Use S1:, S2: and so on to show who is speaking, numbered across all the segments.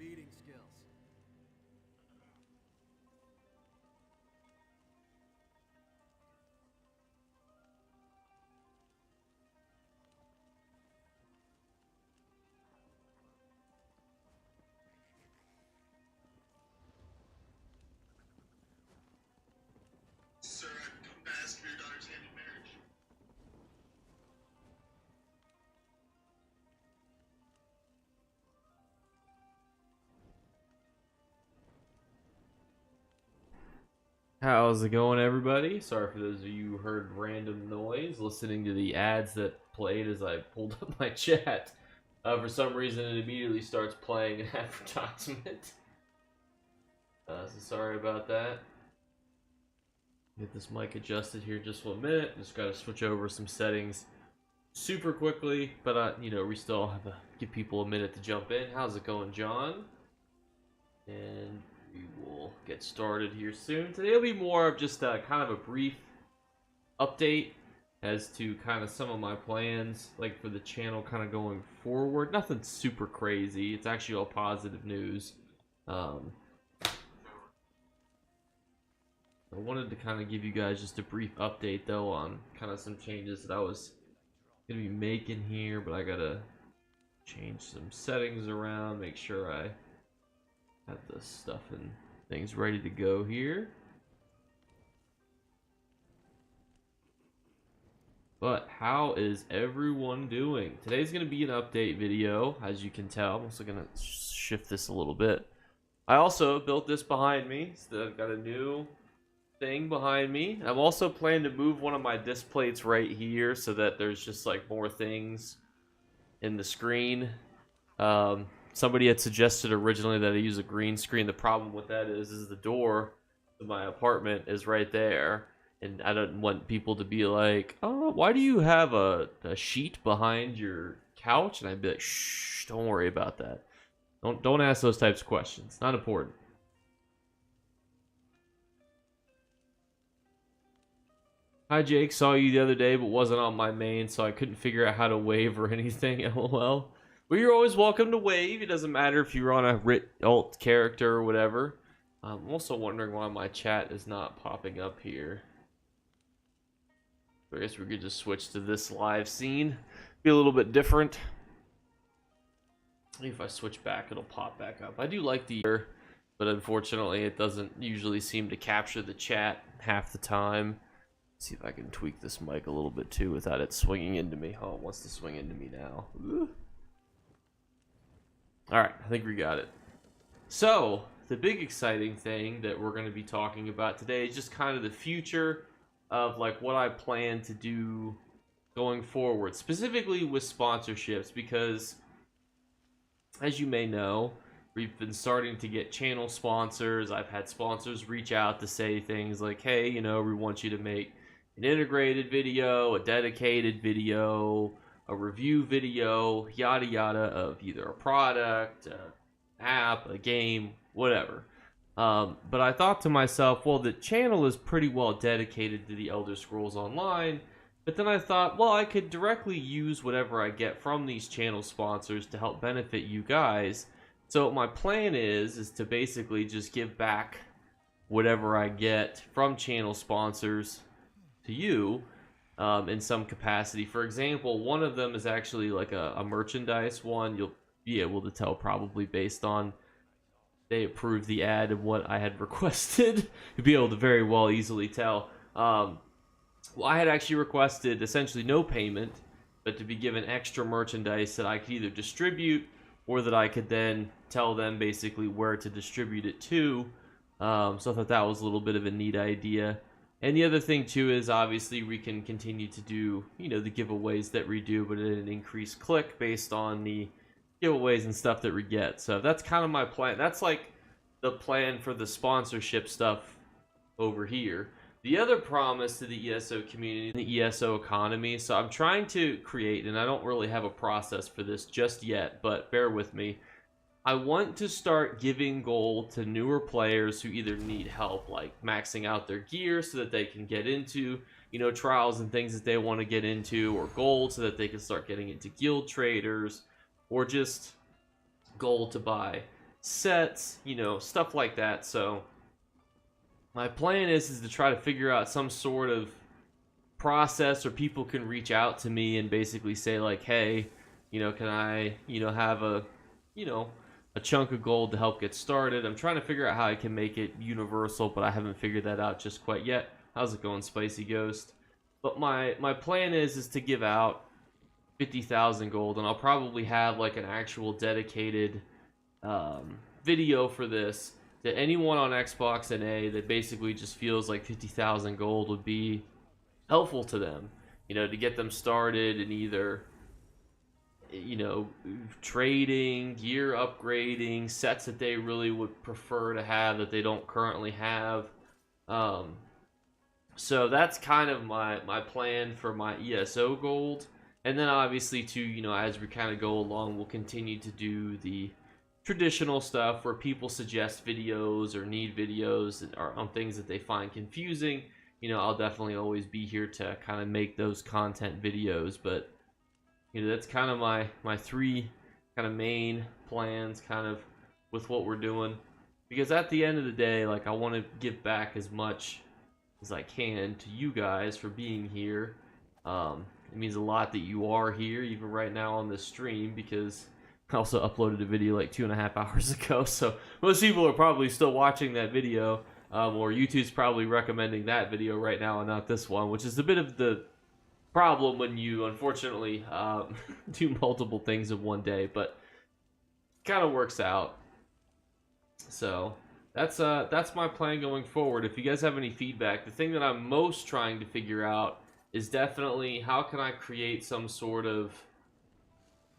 S1: feeding skills.
S2: Sir, I've come to ask for your daughter's hand in marriage.
S3: How's it going, everybody? Sorry for those of you who heard random noise listening to the ads that played as I pulled up my chat. For some reason, it immediately starts playing an advertisement. So sorry about that. Get this mic adjusted here just 1 minute. Just got to switch over some settings super quickly, but we still have to give people a minute to jump in. How's it going, John? And we will get started here soon. Today will be more of just kind of a brief update as to kind of some of my plans, like for the channel kind of going forward. Nothing super crazy. It's actually all positive news. I wanted to kind of give you guys just a brief update though on kind of some changes that I was going to be making here, but I got to change some settings around, make sure I have the stuff and things ready to go here. But how is everyone doing? Today's going to be an update video, as you can tell. I'm also going to shift this a little bit. I also built this behind me, so I've got a new thing behind me. I've also planned to move one of my disc plates right here so that there's just like more things in the screen. Somebody had suggested originally that I use a green screen. The problem with that is the door to my apartment is right there, and I don't want people to be like, "Oh, why do you have a sheet behind your couch?" And I'd be like, "Shh, don't worry about that. Don't ask those types of questions. Not important." Hi Jake, saw you the other day but wasn't on my main, so I couldn't figure out how to wave or anything. LOL. Well, you're always welcome to wave. It doesn't matter if you're on a alt character or whatever. I'm also wondering why my chat is not popping up here. I guess we could just switch to this live scene. Be a little bit different. If I switch back, it'll pop back up. I do like the, but unfortunately it doesn't usually seem to capture the chat half the time. See if I can tweak this mic a little bit too without it swinging into me. Oh, it wants to swing into me now. Alright, I think we got it. So, the big exciting thing that we're going to be talking about today is just kind of the future of like what I plan to do going forward, specifically with sponsorships, because as you may know, we've been starting to get channel sponsors. I've had sponsors reach out to say things like, hey, we want you to make an integrated video, a dedicated video, a review video, yada yada, of either a product, an app, a game, whatever. But I thought to myself, well, the channel is pretty well dedicated to the Elder Scrolls Online. But then I thought, well, I could directly use whatever I get from these channel sponsors to help benefit you guys. So my plan is to basically just give back whatever I get from channel sponsors to you in some capacity. For example, one of them is actually like a merchandise one. You'll be able to tell probably based on they approved the ad and what I had requested. You'll be able to very well easily tell. Well, I had actually requested essentially no payment, but to be given extra merchandise that I could either distribute or that I could then tell them basically where to distribute it to. So I thought that was a little bit of a neat idea. And the other thing too is obviously we can continue to do, the giveaways that we do, but at an increased click based on the giveaways and stuff that we get. So that's kind of my plan. That's like the plan for the sponsorship stuff over here. The other promise to the ESO community, the ESO economy. So I'm trying to create, and I don't really have a process for this just yet, but bear with me. I want to start giving gold to newer players who either need help, like maxing out their gear so that they can get into, trials and things that they want to get into, or gold so that they can start getting into guild traders, or just gold to buy sets, stuff like that. So my plan is to try to figure out some sort of process, or people can reach out to me and basically say like, hey, can I, have you know, a chunk of gold to help get started. I'm trying to figure out how I can make it universal, but I haven't figured that out just quite yet. How's it going, Spicy Ghost? But my plan is to give out 50,000 gold, and I'll probably have like an actual dedicated video for this, that anyone on Xbox and A that basically just feels like 50,000 gold would be helpful to them, to get them started in either, trading, gear upgrading, sets that they really would prefer to have that they don't currently have. So that's kind of my plan for my ESO gold. And then obviously too, as we kind of go along, we'll continue to do the traditional stuff where people suggest videos or need videos on things that they find confusing. I'll definitely always be here to kind of make those content videos. But that's kind of my three kind of main plans kind of with what we're doing, because at the end of the day, like, I want to give back as much as I can to you guys for being here. It means a lot that you are here even right now on this stream, because I also uploaded a video like 2.5 hours ago, so most people are probably still watching that video, or YouTube's probably recommending that video right now and not this one, which is a bit of the problem when you unfortunately do multiple things in one day, but kind of works out. So that's my plan going forward. If you guys have any feedback, the thing that I'm most trying to figure out is definitely how can I create some sort of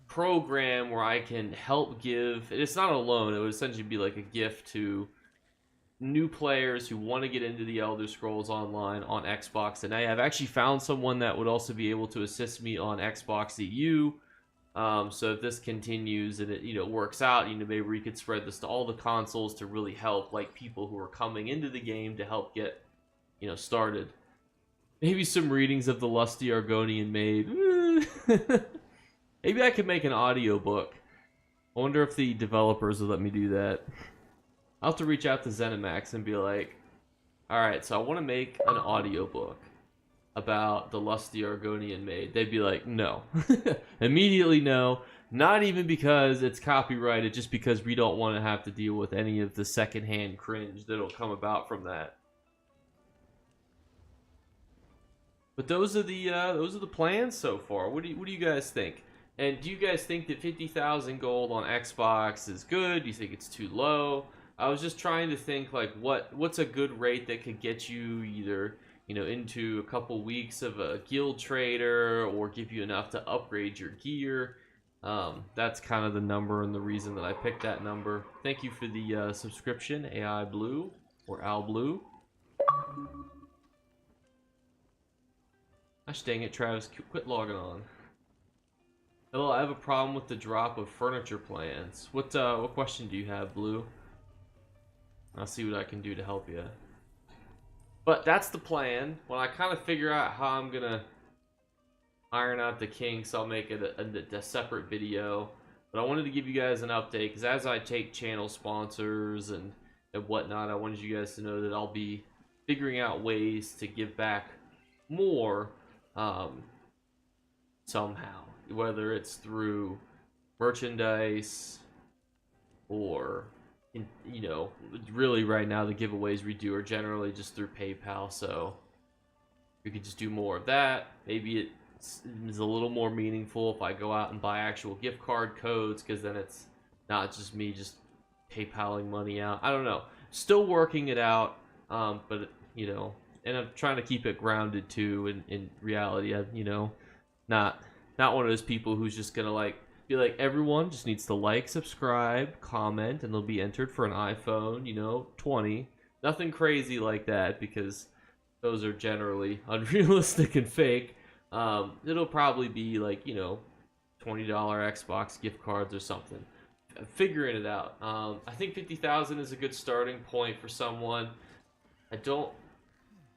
S3: program where I can help give, it's not a loan, it would essentially be like a gift to new players who want to get into the Elder Scrolls Online on Xbox. And I've actually found someone that would also be able to assist me on Xbox EU. So if this continues and it works out, maybe we could spread this to all the consoles to really help like people who are coming into the game to help get started. Maybe some readings of the Lusty Argonian Maid. Maybe I could make an audiobook. I wonder if the developers will let me do that. I'll have to reach out to ZeniMax and be like, alright, so I want to make an audiobook about the Lusty Argonian Maid. They'd be like, no. Immediately no. Not even because it's copyrighted, just because we don't want to have to deal with any of the secondhand cringe that'll come about from that. But those are the plans so far. What do you guys think? And do you guys think that 50,000 gold on Xbox is good? Do you think it's too low? I was just trying to think like what's a good rate that could get you either into a couple weeks of a guild trader or give you enough to upgrade your gear. That's kind of the number and the reason that I picked that number. Thank you for the subscription, AI Blue or Al Blue. Gosh dang it, Travis, quit logging on. Hello, I have a problem with the drop of furniture plans. What question do you have, Blue? I'll see what I can do to help you. But that's the plan. When I kind of figure out how I'm gonna iron out the kinks, I'll make it a separate video. But I wanted to give you guys an update, because as I take channel sponsors and whatnot, I wanted you guys to know that I'll be figuring out ways to give back more somehow. Whether it's through merchandise or really right now the giveaways we do are generally just through PayPal, so we could just do more of that. Maybe it's a little more meaningful if I go out and buy actual gift card codes, because then it's not just me just PayPaling money out. I don't know, still working it out, but and I'm trying to keep it grounded too in reality. Not one of those people who's just gonna be like, everyone just needs to like, subscribe, comment, and they'll be entered for an iPhone, 20. Nothing crazy like that, because those are generally unrealistic and fake. It'll probably be like, $20 Xbox gift cards or something. Figuring it out. I think 50,000 is a good starting point for someone. I don't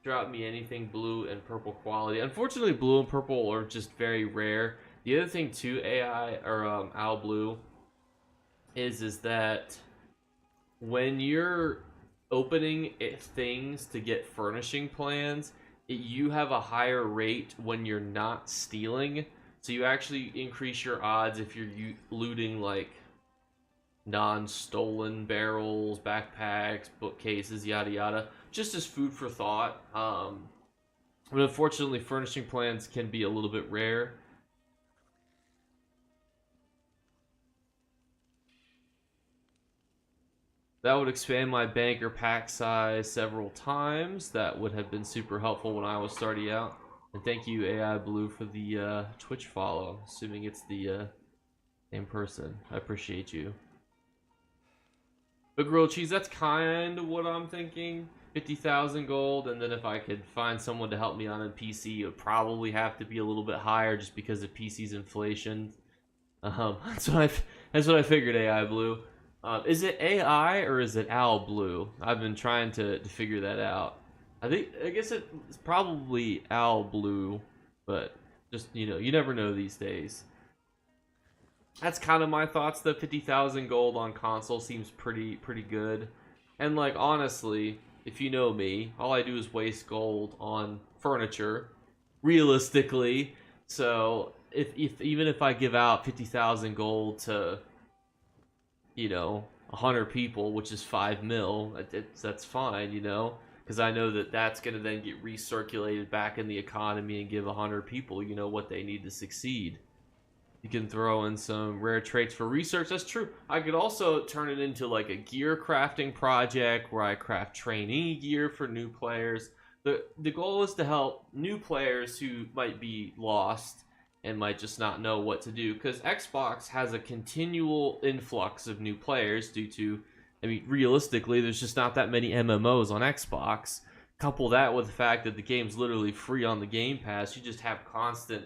S3: drop me anything blue and purple quality. Unfortunately, blue and purple are just very rare. The other thing too, AI or Owl Blue, is that when you're opening things to get furnishing plans, you have a higher rate when you're not stealing. So you actually increase your odds if you're looting like non-stolen barrels, backpacks, bookcases, yada yada. Just as food for thought. But unfortunately, furnishing plans can be a little bit rare. That would expand my banker pack size several times. That would have been super helpful when I was starting out. And thank you, AI Blue, for the Twitch follow. Assuming it's the same person. I appreciate you. But grilled cheese, that's kind of what I'm thinking. 50,000 gold, and then if I could find someone to help me on a PC, it would probably have to be a little bit higher just because of PC's inflation. That's what I figured, AI Blue. Is it AI or is it Owl Blue? I've been trying to figure that out. I guess it's probably Owl Blue, but just you never know these days. That's kind of my thoughts. The 50,000 gold on console seems pretty good, and like honestly, if you know me, all I do is waste gold on furniture, realistically. So if even if I give out 50,000 gold to 100 people, which is 5 mil, that's fine, because I know that that's going to then get recirculated back in the economy and give 100 people, what they need to succeed. You can throw in some rare traits for research. That's true. I could also turn it into like a gear crafting project where I craft trainee gear for new players. The goal is to help new players who might be lost and might just not know what to do, because Xbox has a continual influx of new players due to, I mean, realistically, there's just not that many MMOs on Xbox. Couple that with the fact that the game's literally free on the Game Pass, you just have constant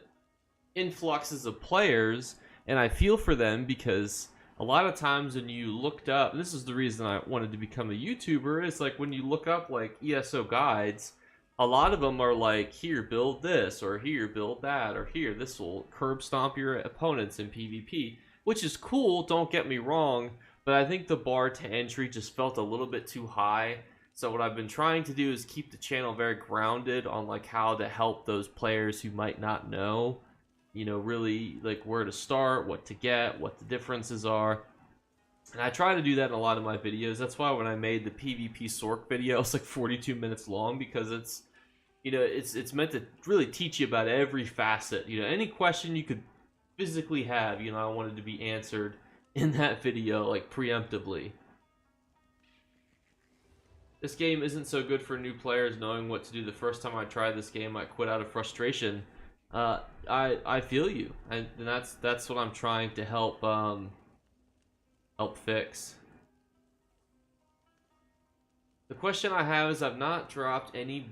S3: influxes of players, and I feel for them because a lot of times when you looked up, and this is the reason I wanted to become a YouTuber, is like when you look up like ESO guides, a lot of them are like, here, build this, or here, build that, or here, this will curb stomp your opponents in PvP, which is cool, don't get me wrong, but I think the bar to entry just felt a little bit too high. So what I've been trying to do is keep the channel very grounded on like how to help those players who might not know, really like where to start, what to get, what the differences are. And I try to do that in a lot of my videos. That's why when I made the PvP Sork video, it's like 42 minutes long, because it's meant to really teach you about every facet. Any question you could physically have, I wanted to be answered in that video, like preemptively. This game isn't so good for new players knowing what to do. The first time I tried this game, I quit out of frustration. I feel you, and that's what I'm trying to help fix. The question I have is, I've not dropped any.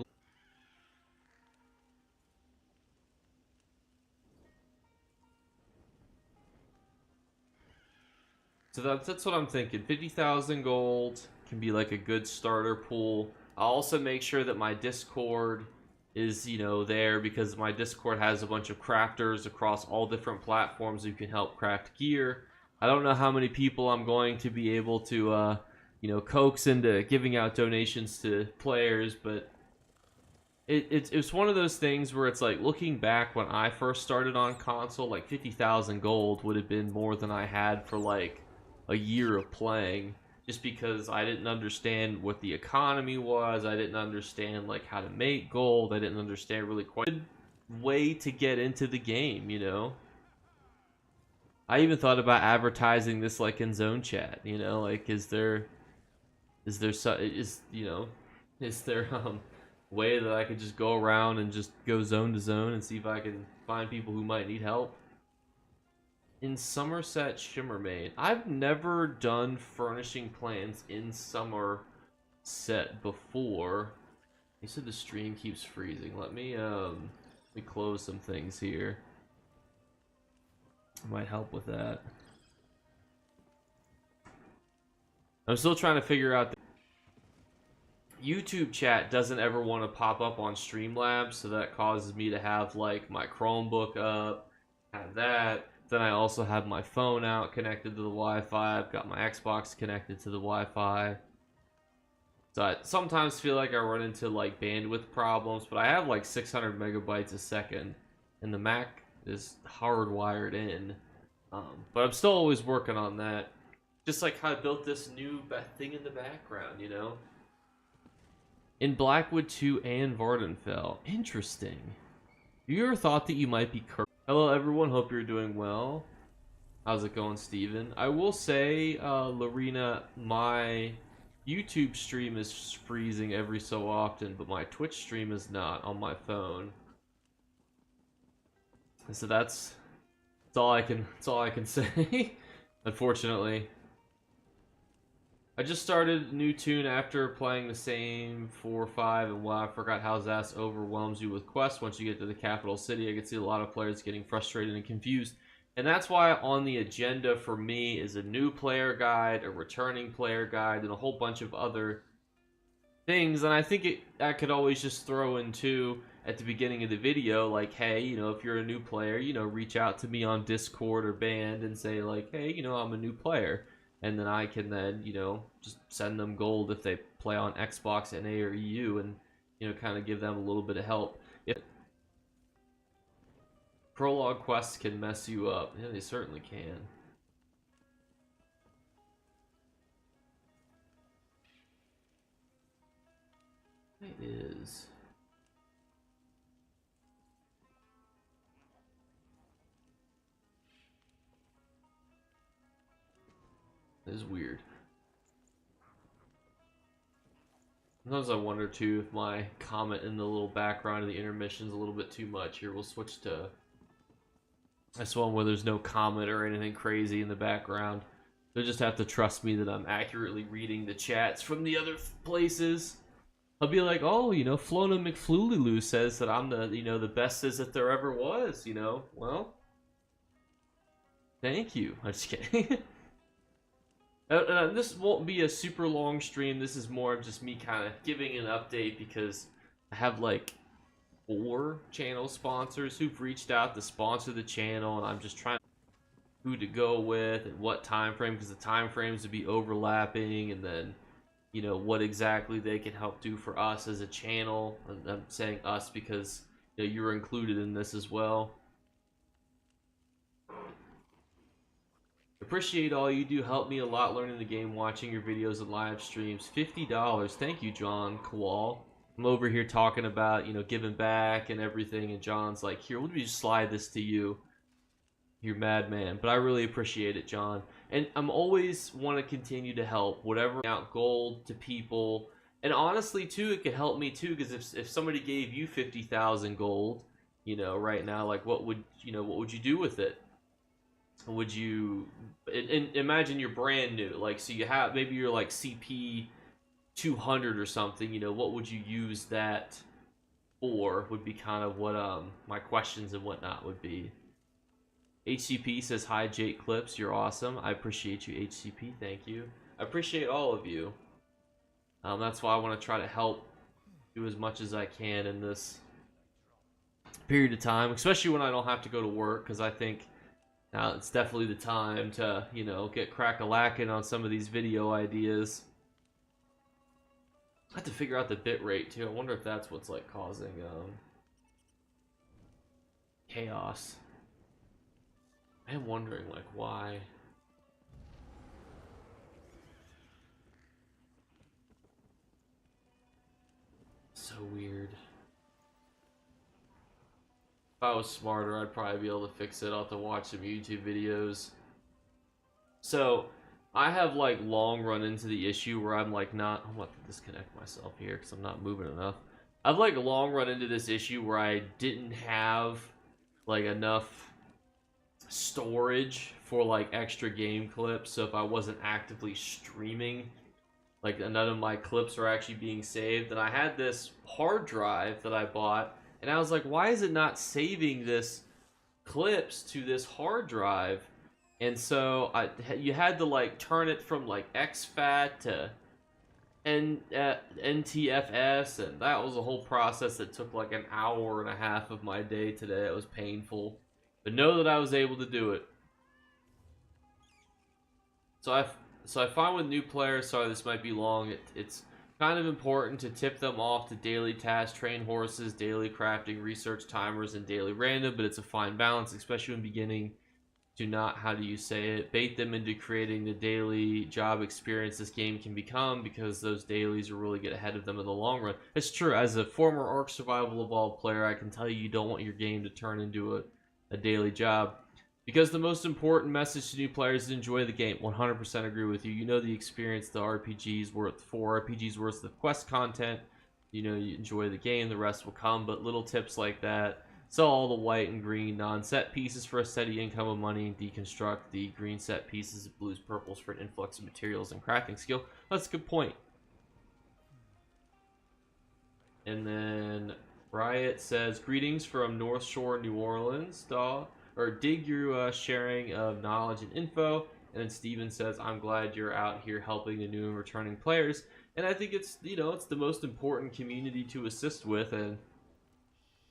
S3: So that's what I'm thinking. 50,000 gold can be like a good starter pool. I'll also make sure that my Discord is there, because my Discord has a bunch of crafters across all different platforms who can help craft gear. I don't know how many people I'm going to be able to coax into giving out donations to players, but it's one of those things where it's like, looking back when I first started on console, like 50,000 gold would have been more than I had for like a year of playing, just because I didn't understand what the economy was. I didn't understand like how to make gold. I didn't understand really quite a way to get into the game, I even thought about advertising this like in zone chat, like is there way that I could just go around and just go zone to zone and see if I can find people who might need help? In Somerset Shimmermaid, I've never done furnishing plans in Somerset before. You said the stream keeps freezing. Let me close some things here. Might help with that. I'm still trying to figure out. YouTube chat doesn't ever want to pop up on Streamlabs, so that causes me to have like my Chromebook up, have that. Then I also have my phone out connected to the Wi-Fi. I've got my Xbox connected to the Wi-Fi. So I sometimes feel like I run into like bandwidth problems, but I have like 600 megabytes a second, and the Mac is hardwired in. But I'm still always working on that. Just like how I built this new thing in the background, you know? In Blackwood 2 and Vardenfell. Interesting. Have you ever thought that you might be cursed? Hello everyone, hope you're doing well. How's it going, Steven? I will say, Lorena, my YouTube stream is freezing every so often, but my Twitch stream is not on my phone. So that's all I can say. Unfortunately. I just started a new tune after playing the same 4 or 5, and I forgot how Zast overwhelms you with quests. Once you get to the capital city, I can see a lot of players getting frustrated and confused. And that's why on the agenda for me is a new player guide, a returning player guide, and a whole bunch of other things. And I think I could always just throw in too at the beginning of the video, like, hey, you know, if you're a new player, you know, reach out to me on Discord or Band and say like, hey, you know, I'm a new player. And then I can then, you know, just send them gold if they play on Xbox, NA, or EU, and, you know, kind of give them a little bit of help. If prologue quests can mess you up, yeah, they certainly can. It is. It is weird. Sometimes I wonder too if my comment in the little background of the intermission is a little bit too much. Here, we'll switch to this one where there's no comment or anything crazy in the background. They'll just have to trust me that I'm accurately reading the chats from the other places. I'll be like, oh, you know, Flona McFluliloo says that I'm the, you know, the bestest that there ever was, you know. Well, thank you. I'm just kidding. This won't be a super long stream. This is more of just me kind of giving an update because I have like 4 channel sponsors who've reached out to sponsor the channel, and I'm just trying to who to go with and what time frame, because the time frames would be overlapping, and then, you know, what exactly they can help do for us as a channel. And I'm saying us because, you know, you're included in this as well. Appreciate all you do. Help me a lot learning the game, watching your videos and live streams. $50. Thank you, John Kowal. I'm over here talking about, you know, giving back and everything, and John's like, here, let me just slide this to you. You're madman. But I really appreciate it, John. And I'm always want to continue to help. Whatever, out gold to people. And honestly, too, it could help me, too, because if somebody gave you 50,000 gold, you know, right now, like, what would you do with it? Would you, and imagine you're brand new, like, so you have, maybe you're like CP 200 or something, you know, what would you use that for, would be kind of what my questions and whatnot would be. HCP says, hi Jake Clips, you're awesome. I appreciate you, HCP. Thank you. I appreciate all of you. That's why I want to try to help do as much as I can in this period of time, especially when I don't have to go to work, because I think now it's definitely the time to, you know, get crack-a-lacking on some of these video ideas. I have to figure out the bit rate too. I wonder if that's what's like causing chaos. I am wondering like why. So weird. If I was smarter, I'd probably be able to fix it. I'll have to watch some YouTube videos. So, I have like long run into the issue where I'm like not, I'm about to disconnect myself here because I'm not moving enough. I've like long run into this issue where I didn't have like enough storage for like extra game clips. So if I wasn't actively streaming, like none of my clips are actually being saved. And I had this hard drive that I bought, and I was like, why is it not saving this clips to this hard drive? And so you had to like turn it from like exFAT to NTFS, and that was a whole process that took like an hour and a half of my day today. It was painful, but know that I was able to do it. So I find with new players, sorry this might be long, it's kind of important to tip them off to daily tasks, train horses, daily crafting, research timers, and daily random, but it's a fine balance, especially when beginning to not, how do you say it, bait them into creating the daily job experience this game can become, because those dailies will really get ahead of them in the long run. It's true, as a former Ark Survival Evolved player, I can tell you, you don't want your game to turn into a daily job. Because the most important message to new players is enjoy the game. 100% agree with you. You know the experience, the RPG's worth, 4 RPG's worth of quest content. You know you enjoy the game, the rest will come. But little tips like that. Sell all the white and green non-set pieces for a steady income of money, and deconstruct the green set pieces of blues, purples for an influx of materials and crafting skill. That's a good point. And then Riot says, greetings from North Shore, New Orleans, dog. Or dig your sharing of knowledge and info. And then Steven says, I'm glad you're out here helping the new and returning players. And I think it's, it's the most important community to assist with. And,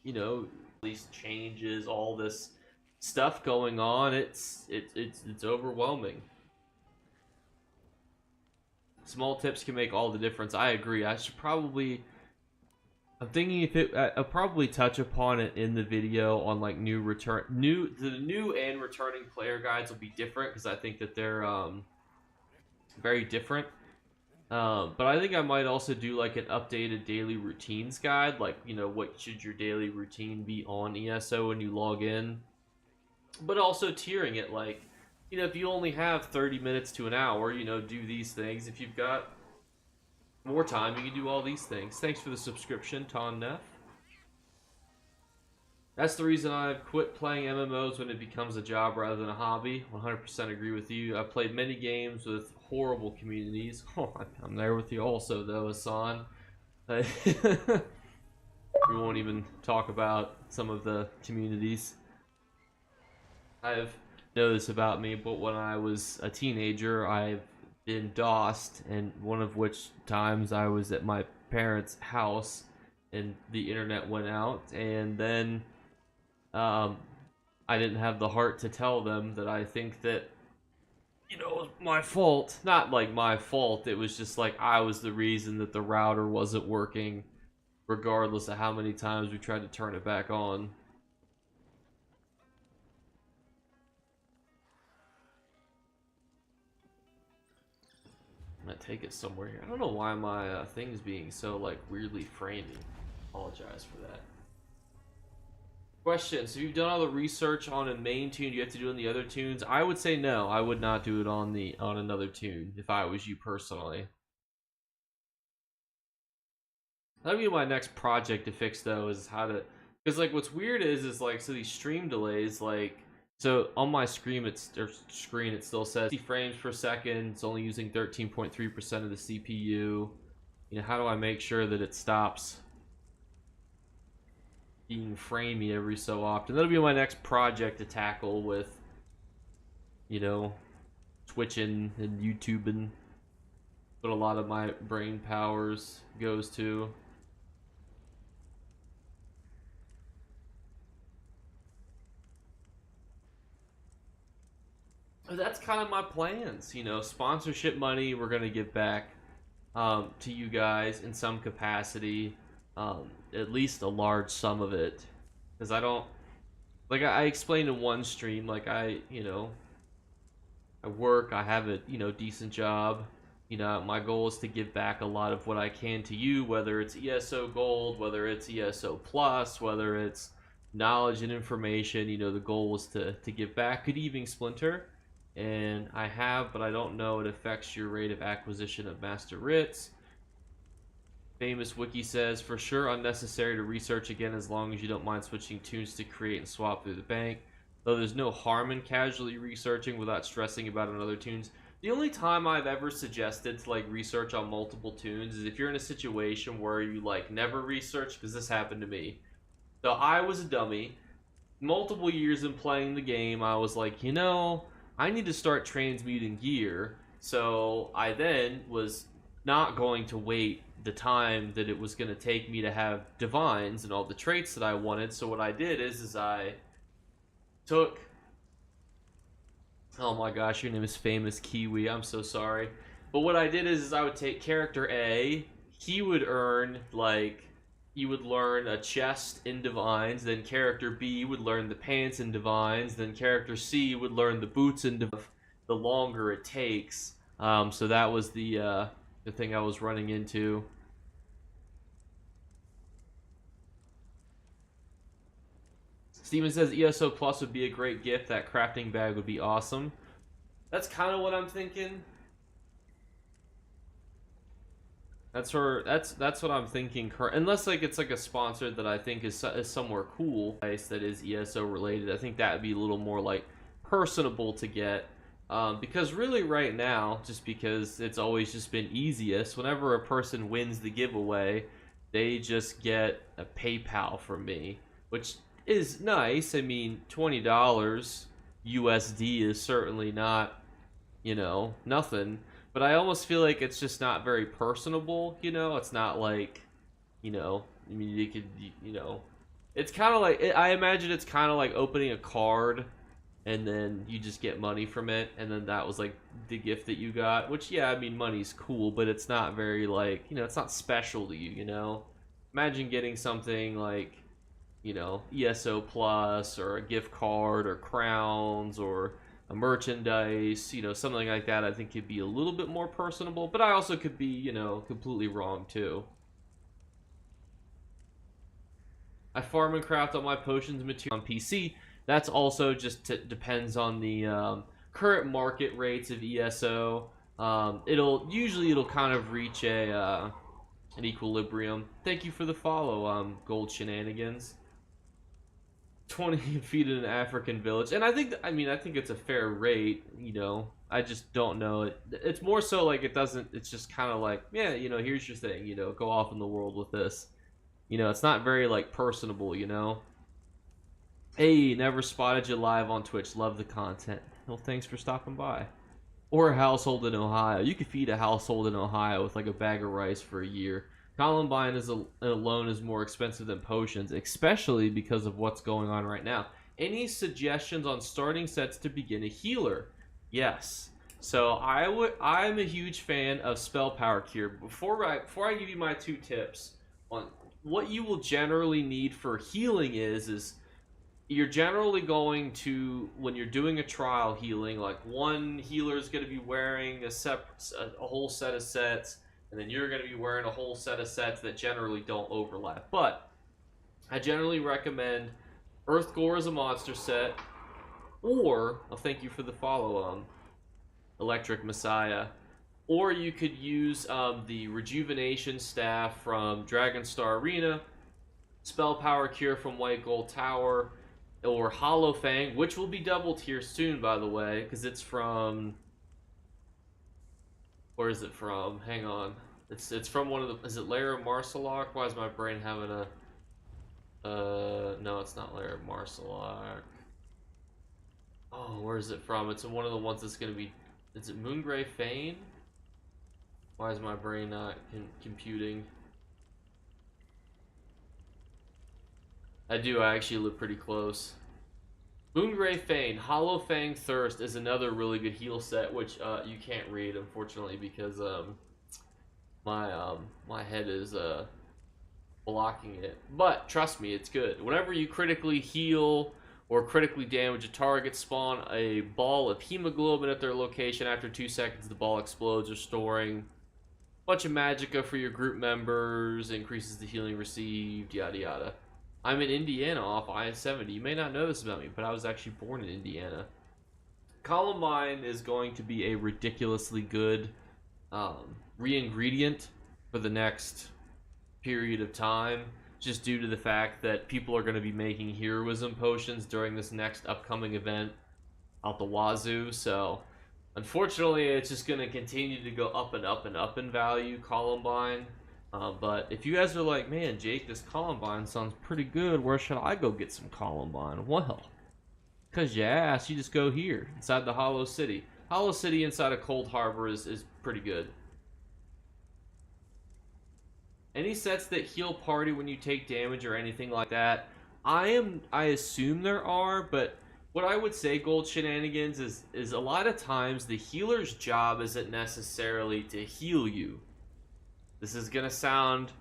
S3: at least changes, all this stuff going on. It's overwhelming. Small tips can make all the difference. I agree. I'm thinking if I'll probably touch upon it in the video on like the new and returning player guides will be different, because I think that they're very different. But I think I might also do like an updated daily routines guide, like what should your daily routine be on ESO when you log in, but also tiering it, like if you only have 30 minutes to an hour, do these things. If you've got more time, you can do all these things. Thanks for the subscription, Ton Neff. That's the reason I've quit playing MMOs when it becomes a job rather than a hobby. 100% agree with you. I've played many games with horrible communities. Oh, I'm there with you also, though, Hassan. We won't even talk about some of the communities. I've know this about me, but when I was a teenager, I've been DOSed, and one of which times I was at my parents' house and the internet went out, and then I didn't have the heart to tell them that I think that it was my fault. Not like my fault, it was just like I was the reason that the router wasn't working, regardless of how many times we tried to turn it back on. I'm gonna take it somewhere here. I don't know why my thing's being so like weirdly framing. Apologize for that. Question: so you've done all the research on a main tune, you have to do it on the other tunes? I would say no. I would not do it on another tune if I was you personally. That'd be my next project to fix, though, is how to, because like what's weird is like, so these stream delays, like, so on my screen it still says 60 frames per second. It's only using 13.3% of the CPU. How do I make sure that it stops being framey every so often? That'll be my next project to tackle with, Twitching and YouTubing. What a lot of my brain powers goes to. That's kind of my plans. Sponsorship money we're gonna give back to you guys in some capacity, at least a large sum of it, because I don't, like I explained in one stream, like I work, I have a decent job. My goal is to give back a lot of what I can to you, whether it's ESO Gold, whether it's ESO Plus, whether it's knowledge and information. The goal was to give back. Good evening, Splinter. And I have, but I don't know it affects your rate of acquisition of Master Writs. Famous Wiki says, for sure unnecessary to research again as long as you don't mind switching tunes to create and swap through the bank. Though there's no harm in casually researching without stressing about another tunes. The only time I've ever suggested to like research on multiple tunes is if you're in a situation where you like never research, because this happened to me. So I was a dummy. Multiple years in playing the game, I was like, I need to start transmuting gear. So I then was not going to wait the time that it was going to take me to have divines and all the traits that I wanted. So what I did is I took Oh my gosh, your name is Famous Kiwi. I'm so sorry. But what I did is I would take character A. He would earn like you would learn a chest in Divines. Then character B would learn the pants in Divines. Then character C would learn the boots in Divines. The longer it takes. So that was the thing I was running into. Steven says ESO Plus would be a great gift. That crafting bag would be awesome. That's kind of what I'm thinking. That's what I'm thinking. Unless like it's like a sponsor that I think is somewhere cool, that is ESO related. I think that would be a little more like personable to get. Because really right now, just because it's always just been easiest, whenever a person wins the giveaway, they just get a PayPal from me, which is nice. I mean, $20 USD is certainly not, nothing. But I almost feel like it's just not very personable, It's not like, I mean, you could, it's kind of like, I imagine it's kind of like opening a card and then you just get money from it, and then that was like the gift that you got, which, yeah, I mean, money's cool, but it's not very like, it's not special to you. Imagine getting something like, ESO Plus or a gift card or crowns or a merchandise, something like that. I think could be a little bit more personable, but I also could be, completely wrong too. I farm and craft all my potions material on PC. That's also just depends on the current market rates of ESO. It'll kind of reach an equilibrium. Thank you for the follow, Gold Shenanigans. 20 feet in an African village, and I think it's a fair rate. I just don't know it. It's more so like it doesn't. It's just kind of like, yeah, here's your thing. Go off in the world with this. It's not very like personable. Hey, never spotted you live on Twitch. Love the content. Well, thanks for stopping by. Or a household in Ohio. You could feed a household in Ohio with like a bag of rice for a year. Columbine alone is more expensive than potions, especially because of what's going on right now. Any suggestions on starting sets to begin a healer? Yes. So I'm a huge fan of Spell Power Cure. Before I give you my 2 tips on what you will generally need for healing is you're generally going to, when you're doing a trial healing, like one healer is going to be wearing a whole set of sets, and then you're going to be wearing a whole set of sets that generally don't overlap. But I generally recommend Earth Gore as a monster set, or, thank you for the follow, Electric Messiah, or you could use the Rejuvenation Staff from Dragonstar Arena, Spell Power Cure from White Gold Tower, or Hollow Fang, which will be doubled here soon, by the way, because it's from... Where is it from? Hang on. It's from one of the... Is it Lair of Marsalok? Why is my brain having a... No, it's not Lair of Marsalok. Oh, where is it from? It's one of the ones that's going to be... Is it Moongrave Fane? Why is my brain not computing? I actually live pretty close. Moongrave Fane, Hollow Fang Thirst is another really good heal set, which you can't read, unfortunately, because my head is blocking it. But trust me, it's good. Whenever you critically heal or critically damage a target, spawn a ball of hemoglobin at their location. After 2 seconds, the ball explodes, restoring a bunch of magicka for your group members, increases the healing received, yada yada. I'm in Indiana off I-70. You may not know this about me, but I was actually born in Indiana. Columbine is going to be a ridiculously good re-ingredient for the next period of time, just due to the fact that people are going to be making heroism potions during this next upcoming event out the wazoo. So unfortunately, it's just going to continue to go up and up and up in value, Columbine. But if you guys are like, man, Jake, this Columbine sounds pretty good, where should I go get some Columbine? Well, because you asked, you just go here, inside the Hollow City. Hollow City inside of Cold Harbor is pretty good. Any sets that heal party when you take damage or anything like that, I assume there are, but what I would say, Gold Shenanigans, is a lot of times the healer's job isn't necessarily to heal you. This is gonna sound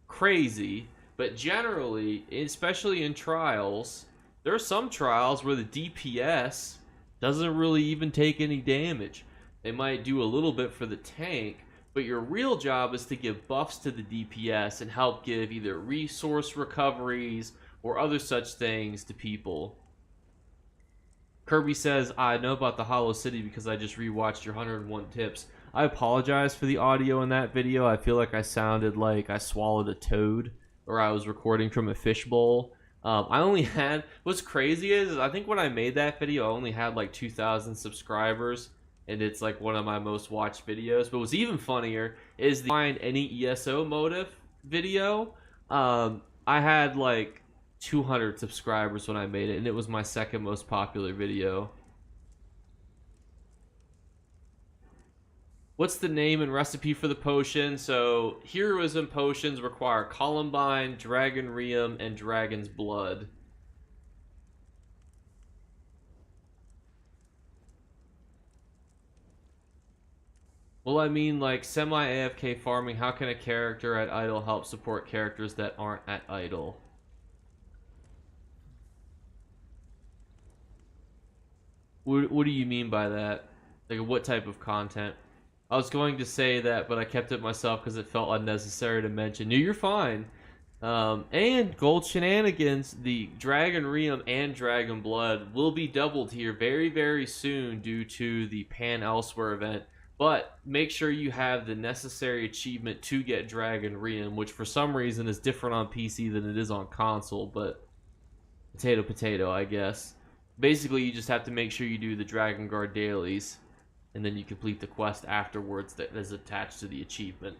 S3: crazy, but generally, especially in trials, there are some trials where the DPS doesn't really even take any damage. They might do a little bit for the tank, but your real job is to give buffs to the DPS and help give either resource recoveries or other such things to people. Kirby says, I know about the Hollow City because I just rewatched your 101 tips. I apologize for the audio in that video. I feel like I sounded like I swallowed a toad or I was recording from a fishbowl. I only had, what's crazy is I think when I made that video, I only had like 2,000 subscribers, and it's like one of my most watched videos. But what's even funnier is the Find Any ESO Motive video. I had like 200 subscribers when I made it, and it was my second most popular video. What's the name and recipe for the potion? So, heroism potions require Columbine, Dragon Reum, and Dragon's Blood. Well, I mean, like, semi-AFK farming, how can a character at idle help support characters that aren't at idle? What do you mean by that? Like, what type of content? I was going to say that, but I kept it myself because it felt unnecessary to mention. No, you're fine. And Gold Shenanigans, the Dragon Reum and Dragon Blood will be doubled here very, very soon due to the Pan Elsewhere event. But make sure you have the necessary achievement to get Dragon Reum, which for some reason is different on PC than it is on console, but potato, potato, I guess. Basically, you just have to make sure you do the Dragon Guard dailies, and then you complete the quest afterwards that is attached to the achievement.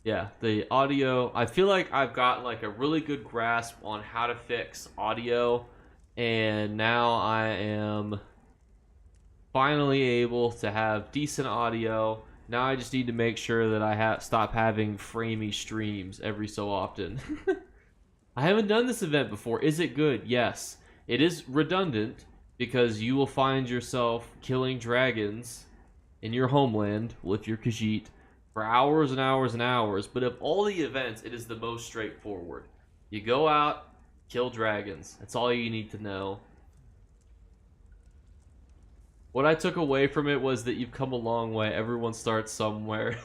S3: Yeah, the audio, I feel like I've got like a really good grasp on how to fix audio, and now I am finally able to have decent audio. Now I just need to make sure that I stop having framey streams every so often. I haven't done this event before. Is it good? Yes. It is redundant because you will find yourself killing dragons in your homeland with your Khajiit for hours and hours and hours. But of all the events, it is the most straightforward. You go out, kill dragons. That's all you need to know. What I took away from it was that you've come a long way. Everyone starts somewhere.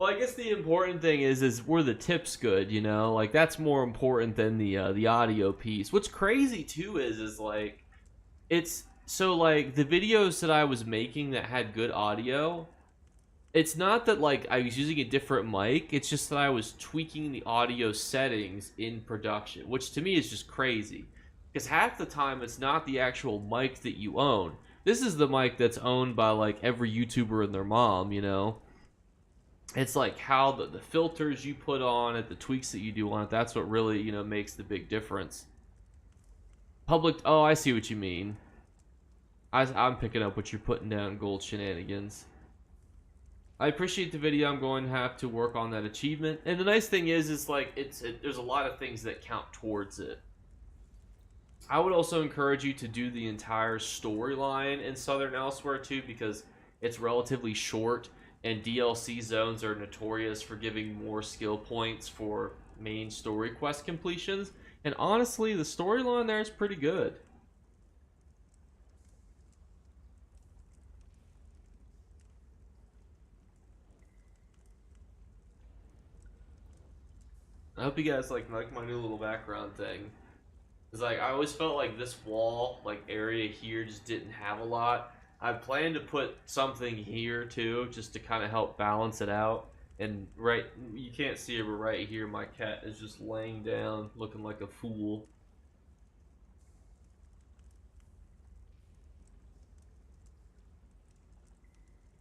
S3: Well, I guess the important thing is were the tips good, you know? Like, that's more important than the audio piece. What's crazy, too, is like, it's, so, like, the videos that I was making that had good audio, it's not that, like, I was using a different mic, it's just that I was tweaking the audio settings in production, which to me is just crazy. Because half the time, it's not the actual mic that you own. This is the mic that's owned by, like, every YouTuber and their mom, you know? It's like how the filters you put on it, the tweaks that you do on it, that's what really, you know, makes the big difference. Public, oh, I see what you mean. I'm picking up what you're putting down, Gold Shenanigans. I appreciate the video. I'm going to have to work on that achievement. And the nice thing is like, there's a lot of things that count towards it. I would also encourage you to do the entire storyline in Southern Elsewhere too, because it's relatively short. And DLC zones are notorious for giving more skill points for main story quest completions. And honestly, the storyline there is pretty good. I hope you guys like my new little background thing. It's like, I always felt like this wall, like, area here just didn't have a lot. I plan to put something here too, just to kind of help balance it out. And right, you can't see it, but right here, my cat is just laying down, looking like a fool.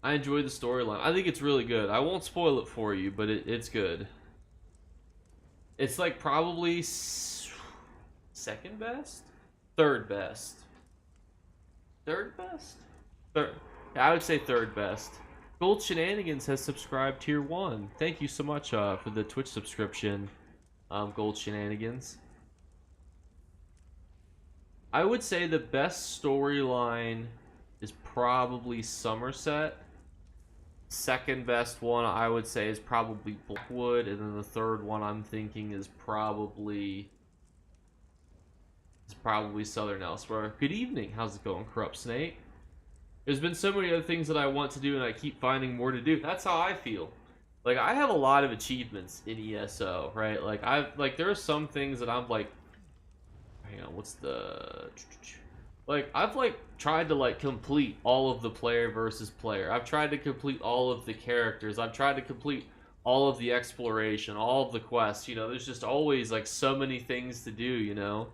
S3: I enjoy the storyline. I think it's really good. I won't spoil it for you, but it's good. It's like probably second best, third best, third best. I would say third best. Gold Shenanigans has subscribed tier 1. Thank you so much for the Twitch subscription. gold shenanigans. I would say the best storyline is probably Somerset. Second best one I would say is probably Blackwood, and then the third one I'm thinking is probably Southern Elsewhere. Good evening. How's it going, Corrupt Snake? There's been so many other things that I want to do, and I keep finding more to do. That's how I feel. Like, I have a lot of achievements in ESO, right? Like there are some things that I'm like, hang on, what's the, like, I've like tried to like complete all of the player versus player. I've tried to complete all of the characters. I've tried to complete all of the exploration, all of the quests. You know, there's just always like so many things to do. You know,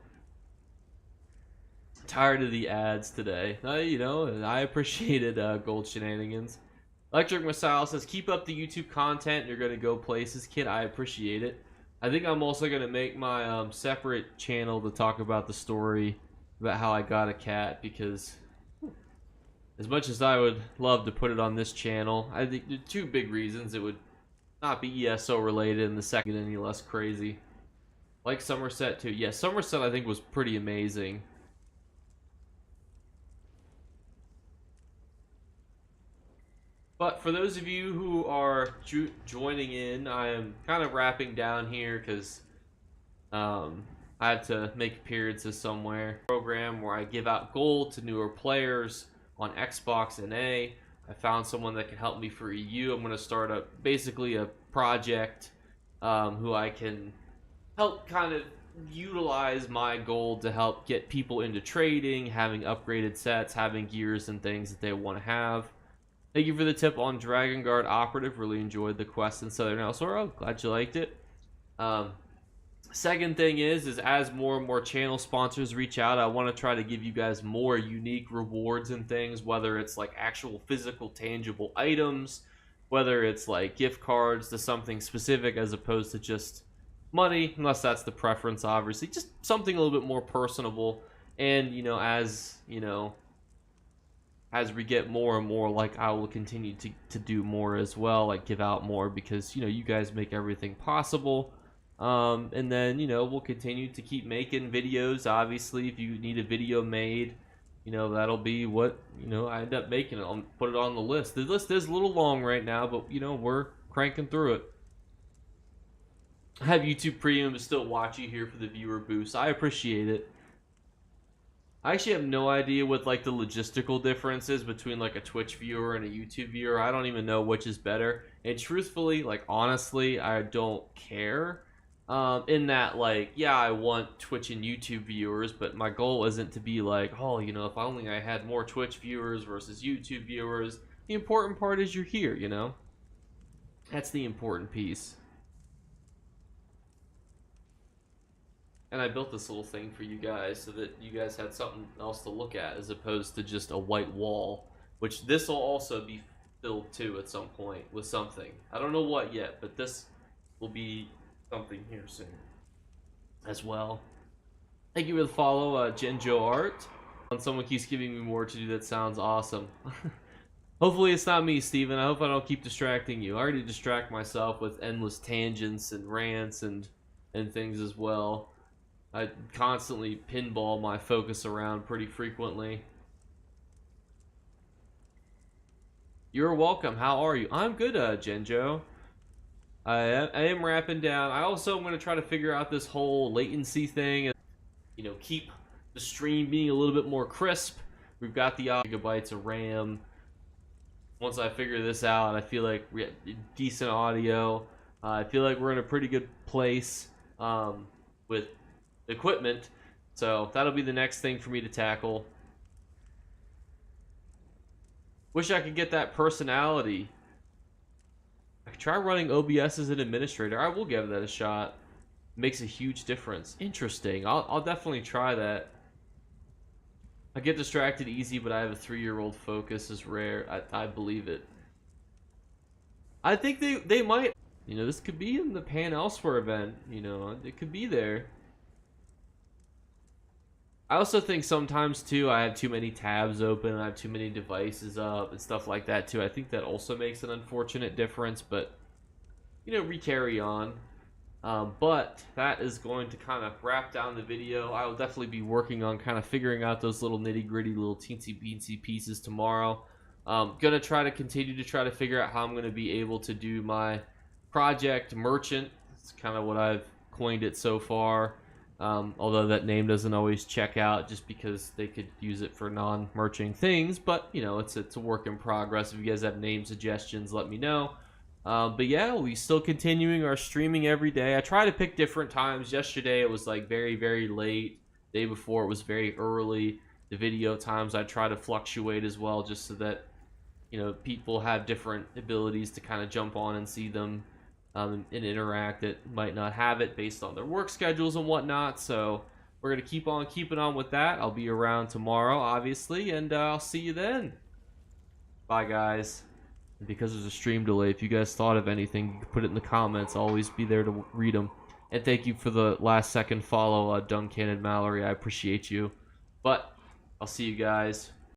S3: tired of the ads today. You know, I appreciated gold shenanigans. Electric Missile says, keep up the YouTube content. You're gonna go places, kid. I appreciate it. I think I'm also gonna make my separate channel to talk about the story about how I got a cat, because as much as I would love to put it on this channel, I think there are two big reasons. It would not be ESO related, and the second any less crazy. Like Somerset too. Yeah, Somerset I think was pretty amazing. But for those of you who are joining in, I am kind of wrapping down here because I have to make appearances somewhere. Program where I give out gold to newer players on Xbox and A. I found someone that can help me for EU. I'm going to start basically a project who I can help kind of utilize my gold to help get people into trading, having upgraded sets, having gears and things that they want to have. Thank you for the tip on Dragon Guard Operative. Really enjoyed the quest in Southern Elsewhere. Oh, glad you liked it. Second thing is as more and more channel sponsors reach out, I want to try to give you guys more unique rewards and things, whether it's like actual physical tangible items, whether it's like gift cards to something specific as opposed to just money, unless that's the preference, obviously. Just something a little bit more personable. And, you know, as we get more and more, like, I will continue to do more as well, like give out more, because, you know, you guys make everything possible. And then, you know, we'll continue to keep making videos. Obviously, if you need a video made, you know, that'll be what, you know, I end up making it. I'll put it on the list. The list is a little long right now, but, you know, we're cranking through it. I have YouTube Premium to still watch you here for the viewer boost. I appreciate it. I actually have no idea what like the logistical difference is between like a Twitch viewer and a YouTube viewer. I don't even know which is better. And truthfully, like honestly, I don't care. In that, like, yeah, I want Twitch and YouTube viewers, but my goal isn't to be like, oh, you know, if only I had more Twitch viewers versus YouTube viewers. The important part is you're here, you know? That's the important piece. And I built this little thing for you guys so that you guys had something else to look at as opposed to just a white wall, which this will also be filled too at some point with something. I don't know what yet, but this will be something here soon as well. Thank you for the follow, Genjo Art. Someone keeps giving me more to do. That sounds awesome. Hopefully it's not me, Steven. I hope I don't keep distracting you. I already distract myself with endless tangents and rants and things as well. I constantly pinball my focus around pretty frequently. You're welcome. How are you? I'm good, Genjo. I am wrapping down. I also am going to try to figure out this whole latency thing and, you know, keep the stream being a little bit more crisp. We've got the gigabytes of RAM. Once I figure this out, I feel like we have decent audio. I feel like we're in a pretty good place with equipment, so that'll be the next thing for me to tackle. Wish I could get that personality. I could try running OBS as an administrator. I will give that a shot. Makes a huge difference. Interesting. I'll definitely try that. I get distracted easy, but I have a 3-year-old focus is rare. I believe it. I think they might, you know, this could be in the Pan Elsewhere event, you know, it could be there. I also think sometimes too I have too many tabs open, I have too many devices up and stuff like that too. I think that also makes an unfortunate difference, but you know, we carry on. But that is going to kind of wrap down the video. I will definitely be working on kind of figuring out those little nitty gritty, little teensy beansy pieces tomorrow. Gonna try to continue to try to figure out how I'm gonna be able to do my project merchant. It's kind of what I've coined it so far. Although that name doesn't always check out, just because they could use it for non-merching things. But you know, it's a work in progress. If you guys have name suggestions, let me know. But yeah, we still continuing our streaming every day. I try to pick different times. Yesterday it was like very, very late. Day before it was very early. The video times I try to fluctuate as well, just so that people have different abilities to kind of jump on and see them, and interact, that might not have it based on their work schedules and whatnot. So we're gonna keep on keeping on with that. I'll be around tomorrow, obviously, and I'll see you then. Bye, guys. And because there's a stream delay, if you guys thought of anything, you can put it in the comments. I'll always be there to read them. And thank you for the last second follow, Duncan and Mallory. I appreciate you. But I'll see you guys